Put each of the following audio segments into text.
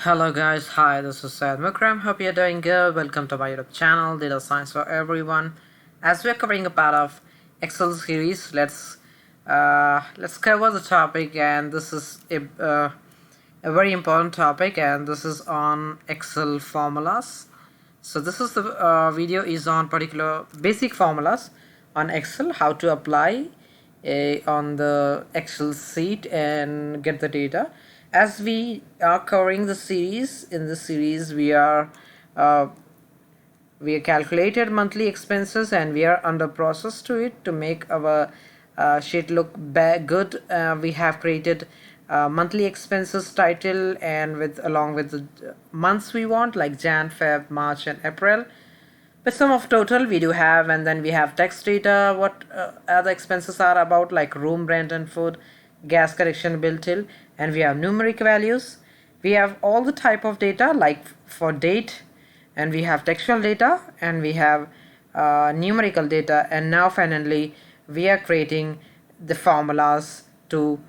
Hello guys, hi, this is Syed Mukram. Hope you're doing good. Welcome to my YouTube channel, Data Science for Everyone. As we're covering a part of Excel series, let's cover the topic, and this is a very important topic, and this is on Excel formulas. So this is the video is on particular basic formulas on Excel, how to apply on the Excel sheet and get the data. As we are covering the series, in this series uh, we calculated monthly expenses, and we are under process to it to make our sheet look good. We have created monthly expenses title, and with along with the months we want, like Jan, Feb, March and April. But sum of total we do have, and then we have text data, what other expenses are about, like room rent and food, gas connection, bill till, and we have numeric values. We have all the type of data, like for date, and we have textual data, and we have numerical data, and now finally we are creating the formulas to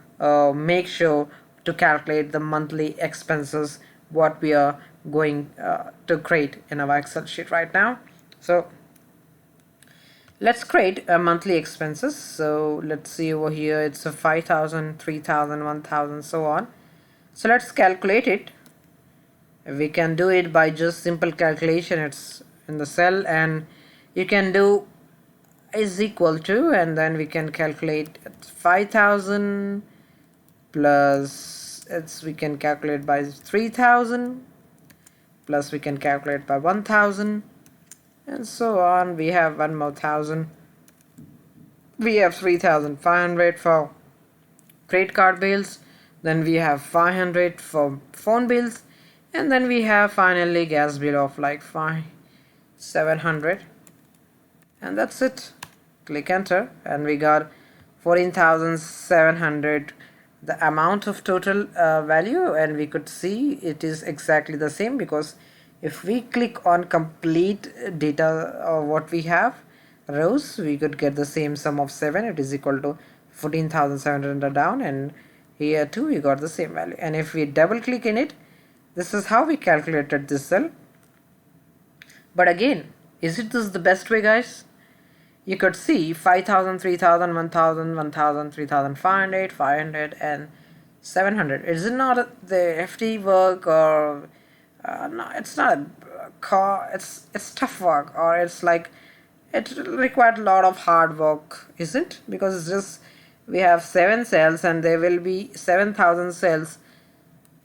make sure to calculate the monthly expenses what we are going to create in our Excel sheet right now. So let's create a monthly expenses. So let's see over here, it's a 5,000, 3,000, 1,000, so on. So let's calculate it. We can do it by just simple calculation. It's in the cell, and you can do is equal to, and then we can calculate 5,000 plus we can calculate by 3,000 plus we can calculate by 1,000, and so on. We have one more thousand. We have 3,500 for credit card bills, then we have 500 for phone bills, and then we have finally gas bill of like 700, and that's it. Click enter, and we got 14,700, the amount of total value, and we could see it is exactly the same, because if we click on complete data or what we have rows, we could get the same sum of 7. It is equal to 14,700 down, and here too we got the same value. And if we double click in it, this is how we calculated this cell. But again, is it this the best way, guys? You could see 5,000, 3,000, 1,000, 1,000, 3,500, 500 and 700. Is it not the hefty work, or no, it's not a car, it's tough work, or it's like it required a lot of hard work, isn't? Because it's just we have 7 cells, and there will be 7,000 cells,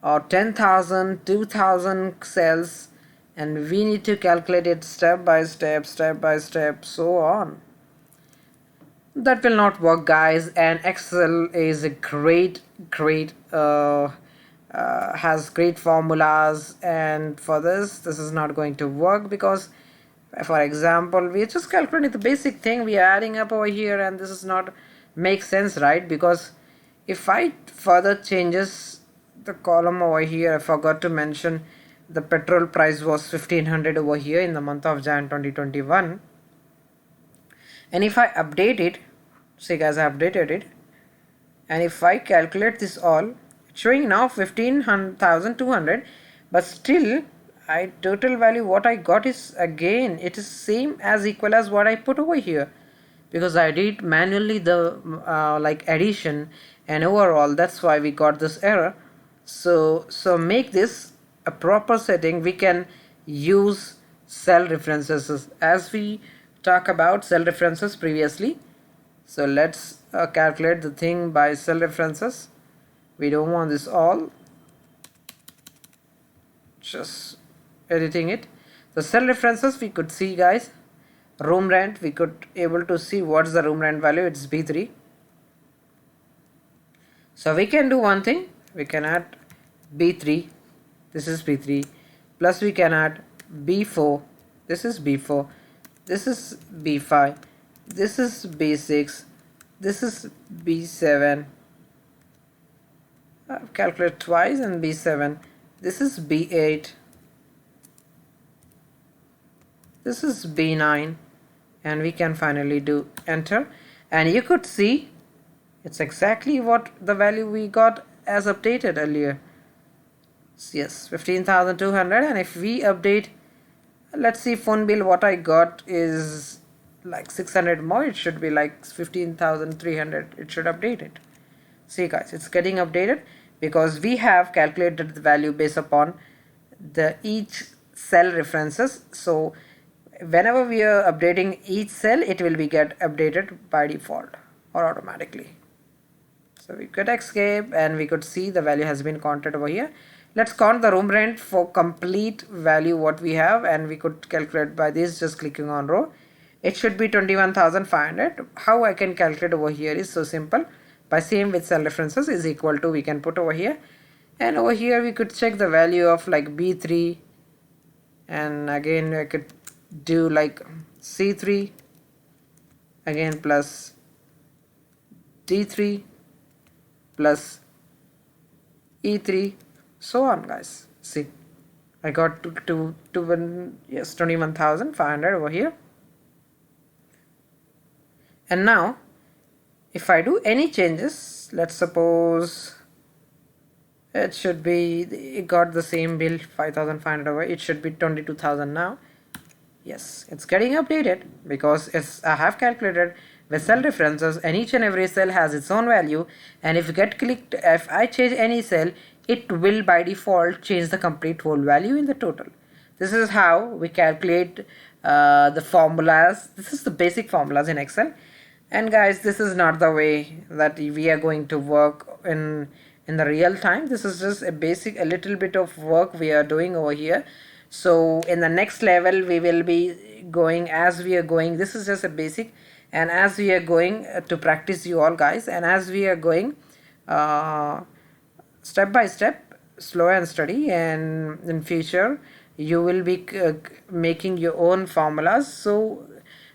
or 10,000, 2,000 cells, and we need to calculate it step by step, so on. That will not work, guys. And Excel is a great has great formulas, and for this is not going to work, because for example we just calculating the basic thing, we are adding up over here, and this is not make sense, right? Because if I further changes the column over here, I forgot to mention the petrol price was 1,500 over here in the month of Jan 2021, and if I update it, say guys, I updated it, and if I calculate this all, it's showing now 15,200, but still total value what I got is, again, it is same as equal as what I put over here, because I did manually the like addition and overall. That's why we got this error. So make this a proper setting. We can use cell references, as we talk about cell references previously. So let's calculate the thing by cell references. We don't want this all, just editing it. The cell references, we could see, guys, room rent, we could able to see what's the room rent value. It's B3. So we can do one thing, we can add B3, this is B3, plus we can add B4, this is B4, this is B5, this is B6, this is B7, calculate twice, and B7, this is B8, this is B9, and we can finally do enter, and you could see it's exactly what the value we got as updated earlier. Yes, 15,200. And if we update, let's see, phone bill, what I got is like 600 more. It should be like 15,300. It should update it. See guys, it's getting updated because we have calculated the value based upon the each cell references. So whenever we are updating each cell, it will be get updated by default or automatically. So we could escape and we could see the value has been counted over here. Let's count the room rent for complete value what we have, and we could calculate by this just clicking on row. It should be 21,500. How I can calculate over here is so simple. By same with cell references is equal to, we can put over here, and over here we could check the value of like B3, and again I could do like C3 again plus D3 plus E3, so on guys. See, I got to 21,500 over here. And now if I do any changes, let's suppose it should be, it got the same bill 5,500 over, it should be 22,000 now. Yes, it's getting updated because I have calculated with cell references, and each and every cell has its own value, and if I change any cell, it will by default change the complete whole value in the total. This is how we calculate the formulas. This is the basic formulas in Excel. And guys, this is not the way that we are going to work in the real time. This is just a little bit of work we are doing over here. So in the next level we will be going as we are going. This is just a basic, and as we are going to practice you all guys, and as we are going step by step, slow and steady, and in future you will be making your own formulas so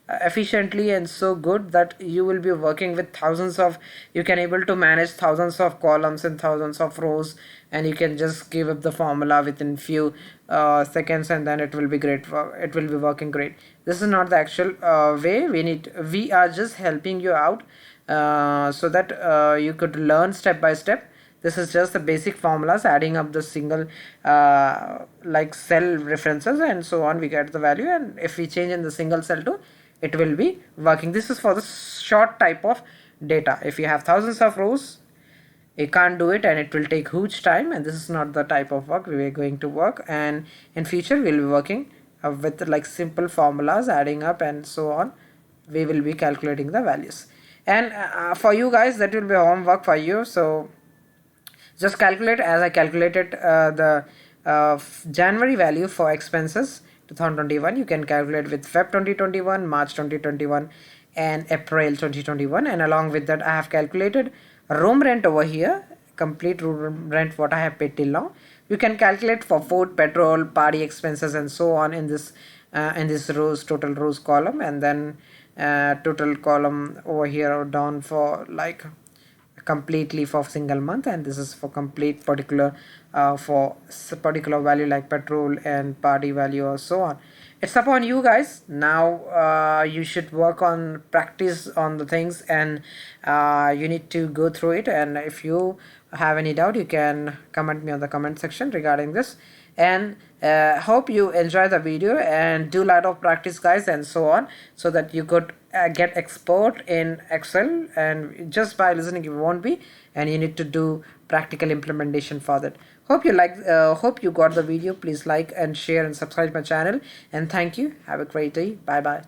efficiently and so good that you will be working with thousands of, you can able to manage thousands of columns and thousands of rows, and you can just give up the formula within few seconds, and then it will be great. It will be working great. This is not the actual way. We are just helping you out so that you could learn step by step. This is just the basic formulas, adding up the single like cell references and so on, we get the value, and if we change in the single cell too, it will be working. This is for the short type of data. If you have thousands of rows, you can't do it, and it will take huge time, and this is not the type of work we are going to work. And in future we'll be working with like simple formulas, adding up and so on. We will be calculating the values, and for you guys that will be homework for you. So just calculate as I calculated the January value for expenses 2021. You can calculate with Feb 2021, March 2021, and April 2021, and along with that I have calculated room rent over here, complete room rent what I have paid till now. You can calculate for food, petrol, party expenses and so on in this rows, total rows column, and then total column over here or down for like completely for single month, and this is for complete particular for particular value like petrol and party value or so on. It's upon you guys now. You should work on practice on the things, and you need to go through it, and if you have any doubt you can comment me on the comment section regarding this. And hope you enjoy the video and do a lot of practice guys and so on, so that you could get expert in Excel, and just by listening you won't be, and you need to do practical implementation for that. Hope you hope you got the video. Please like and share and subscribe my channel, and thank you. Have a great day. Bye bye.